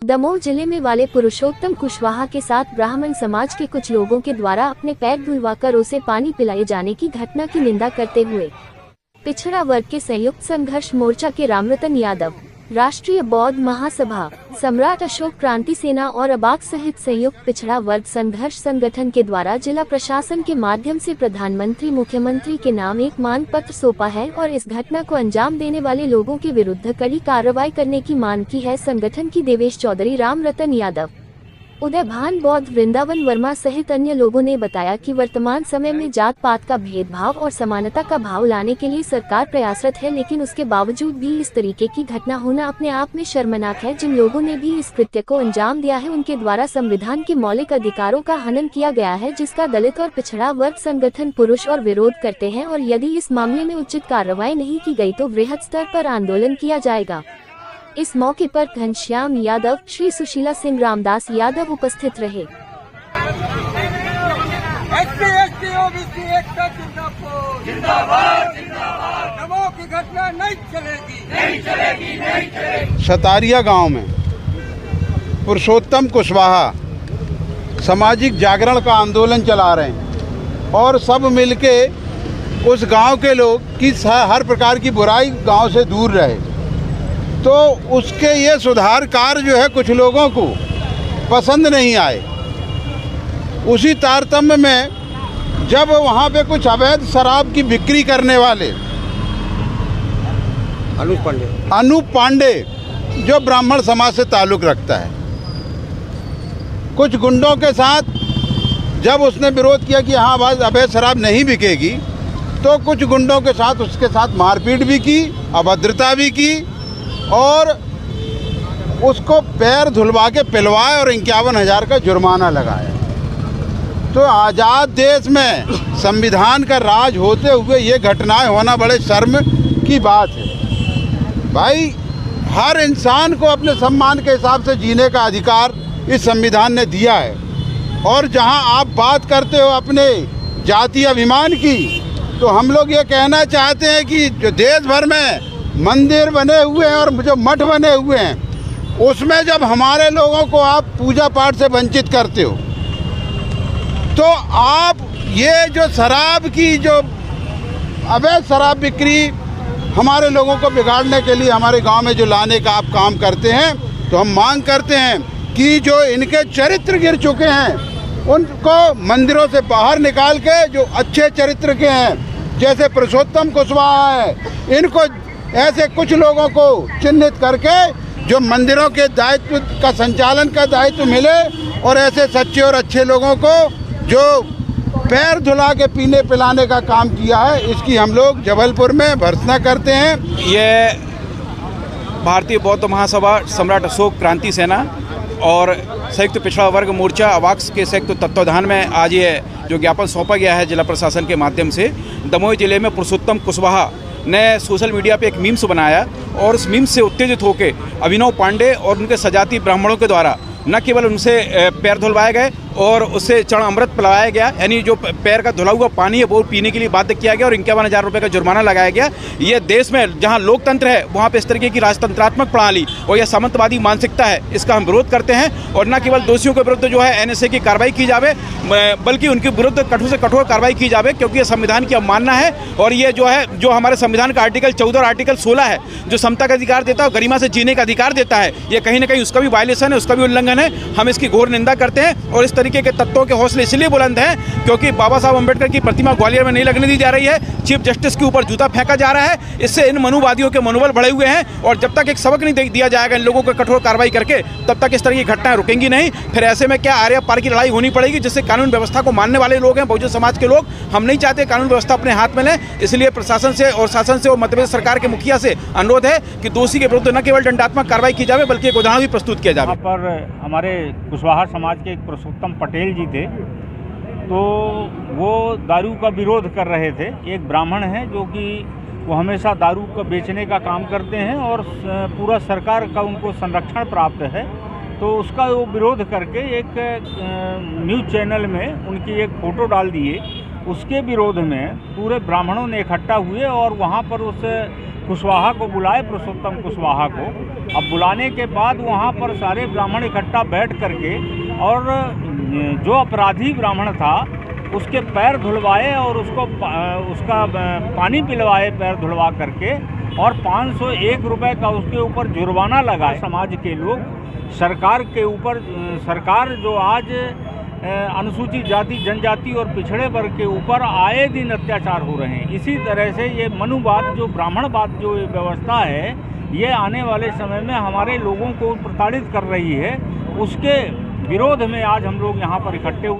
दमोह जिले में वाले पुरुषोत्तम कुशवाहा के साथ ब्राह्मण समाज के कुछ लोगों के द्वारा अपने पैर धुलवाकर उसे पानी पिलाए जाने की घटना की निंदा करते हुए पिछड़ा वर्ग के संयुक्त संघर्ष मोर्चा के रामरतन यादव, राष्ट्रीय बौद्ध महासभा, सम्राट अशोक क्रांति सेना और अबाक सहित संयुक्त पिछड़ा वर्ग संघर्ष संगठन के द्वारा जिला प्रशासन के माध्यम से प्रधानमंत्री मुख्यमंत्री के नाम एक मांग पत्र सौंपा है और इस घटना को अंजाम देने वाले लोगों के विरुद्ध कड़ी कार्रवाई करने की मांग की है। संगठन की देवेश चौधरी, रामरतन यादव, उदय भान बौद्ध, वृंदावन वर्मा सहित अन्य लोगों ने बताया कि वर्तमान समय में जात पात का भेदभाव और समानता का भाव लाने के लिए सरकार प्रयासरत है, लेकिन उसके बावजूद भी इस तरीके की घटना होना अपने आप में शर्मनाक है। जिन लोगों ने भी इस कृत्य को अंजाम दिया है उनके द्वारा संविधान के मौलिक अधिकारों का हनन किया गया है, जिसका दलित और पिछड़ा वर्ग संगठन पुरुष और विरोध करते हैं और यदि इस मामले में उचित कार्रवाई नहीं की गई तो वृहद स्तर पर आंदोलन किया जाएगा। इस मौके पर घनश्याम यादव, श्री सुशीला सिंह, रामदास यादव उपस्थित रहे। दमोह की घटना नहीं चलेगी। सतारिया गांव में पुरुषोत्तम कुशवाहा सामाजिक जागरण का आंदोलन चला रहे हैं और सब मिलके उस गांव के लोग की हर प्रकार की बुराई गांव से दूर रहे, तो उसके ये सुधार कार्य जो है कुछ लोगों को पसंद नहीं आए। उसी तारतम्य में जब वहाँ पे कुछ अवैध शराब की बिक्री करने वाले अनूप पांडे जो ब्राह्मण समाज से ताल्लुक़ रखता है, कुछ गुंडों के साथ जब उसने विरोध किया कि हाँ भाई अवैध शराब नहीं बिकेगी, तो कुछ गुंडों के साथ उसके साथ मारपीट भी की, अभद्रता भी की और उसको पैर धुलवा के पिलवाए और 51,000 का जुर्माना लगाया। तो आज़ाद देश में संविधान का राज होते हुए ये घटनाएं होना बड़े शर्म की बात है। भाई, हर इंसान को अपने सम्मान के हिसाब से जीने का अधिकार इस संविधान ने दिया है, और जहां आप बात करते हो अपने जातीय अभिमान की, तो हम लोग ये कहना चाहते हैं कि जो देश भर में मंदिर बने हुए हैं और जो मठ बने हुए हैं, उसमें जब हमारे लोगों को आप पूजा पाठ से वंचित करते हो, तो आप ये जो शराब की जो अवैध शराब बिक्री हमारे लोगों को बिगाड़ने के लिए हमारे गांव में जो लाने का आप काम करते हैं, तो हम मांग करते हैं कि जो इनके चरित्र गिर चुके हैं उनको मंदिरों से बाहर निकाल के जो अच्छे चरित्र के हैं, जैसे पुरुषोत्तम कुशवाहा है, इनको ऐसे कुछ लोगों को चिन्हित करके जो मंदिरों के दायित्व का संचालन का दायित्व मिले, और ऐसे सच्चे और अच्छे लोगों को जो पैर धुला के पीने पिलाने का काम किया है, इसकी हम लोग जबलपुर में भर्त्सना करते हैं। ये भारतीय बौद्ध महासभा, सम्राट अशोक क्रांति सेना और संयुक्त पिछड़ा वर्ग मोर्चा अवाक्स के संयुक्त तत्वाधान में आज ये जो ज्ञापन सौंपा गया है जिला प्रशासन के माध्यम से। दमोह जिले में पुरुषोत्तम कुशवाहा ने सोशल मीडिया पे एक मीम्स बनाया और उस मीम्स से उत्तेजित होकर अभिनव पांडे और उनके सजाती ब्राह्मणों के द्वारा न केवल उनसे पैर धुलवाए गए और उससे चरण अमृत पिलाया गया, यानी जो पैर का धुला हुआ पानी है वो पीने के लिए बाध्य किया गया और 51,000 रुपये का जुर्माना लगाया गया। ये देश में जहां लोकतंत्र है वहां पे इस तरीके की राजतंत्रात्मक प्रणाली और यह सामंतवादी मानसिकता है, इसका हम विरोध करते हैं। और न केवल दोषियों के विरुद्ध जो है NSA की कार्रवाई की जावे, बल्कि उनके विरुद्ध कठोर से कठोर कार्रवाई की जावे, क्योंकि ये संविधान की अवमानना है। और ये जो है जो हमारे संविधान का आर्टिकल 14 और आर्टिकल 16 है, जो समता का अधिकार देता है और गरिमा से जीने का अधिकार देता है, ये कहीं ना कहीं उसका भी वायलेशन है, उसका भी उल्लंघन है। हम इसकी घोर निंदा करते हैं और इस तरीके के तत्वों के हौसले इसलिए बुलंद हैं क्योंकि बाबा साहब अम्बेडकर की प्रतिमा ग्वालियर में नहीं लगने दी जा रही है, चीफ जस्टिस के ऊपर जूता फेंका जा रहा है। इससे इन मनुवादियों के मनोबल बढ़े हुए हैं और जब तक एक सबक नहीं दिया जाएगा इन लोगों को कठोर कार्रवाई करके, तब तक इस तरह की घटनाएं रुकेंगी नहीं। फिर ऐसे में क्या आर्या पार की लड़ाई होनी पड़ेगी, जिससे कानून व्यवस्था को मानने वाले लोग हैं बहुजन समाज के लोग। हम नहीं चाहते कानून व्यवस्था अपने हाथ में लें, इसलिए प्रशासन से और शासन से और मध्य प्रदेश सरकार के मुखिया से अनुरोध है कि दोषी के विरुद्ध न केवल दंडात्मक कार्रवाई की जाए बल्कि एक उदाहरण भी प्रस्तुत किया जाए। यहाँ पर हमारे कुशवाहा समाज के एक पुरुषोत्तम पटेल जी थे, तो वो दारू का विरोध कर रहे थे। एक ब्राह्मण हैं जो कि वो हमेशा दारू का बेचने का काम करते हैं और पूरा सरकार का उनको संरक्षण प्राप्त है, तो उसका वो विरोध करके एक न्यूज़ चैनल में उनकी एक फ़ोटो डाल दिए। उसके विरोध में पूरे ब्राह्मणों ने इकट्ठा हुए और वहाँ पर उस कुशवाहा को बुलाए, पुरुषोत्तम कुशवाहा को। अब बुलाने के बाद वहाँ पर सारे ब्राह्मण इकट्ठा बैठ करके और जो अपराधी ब्राह्मण था उसके पैर धुलवाए और उसका पानी पिलवाए पैर धुलवा करके, और 501 रुपये का उसके ऊपर जुर्माना लगाए। समाज के लोग सरकार के ऊपर, सरकार जो आज अनुसूचित जाति, जनजाति और पिछड़े वर्ग के ऊपर आए दिन अत्याचार हो रहे हैं, इसी तरह से ये मनुवाद, जो ब्राह्मणवाद जो व्यवस्था है, ये आने वाले समय में हमारे लोगों को प्रताड़ित कर रही है। उसके विरोध में आज हम लोग यहाँ पर इकट्ठे हुए।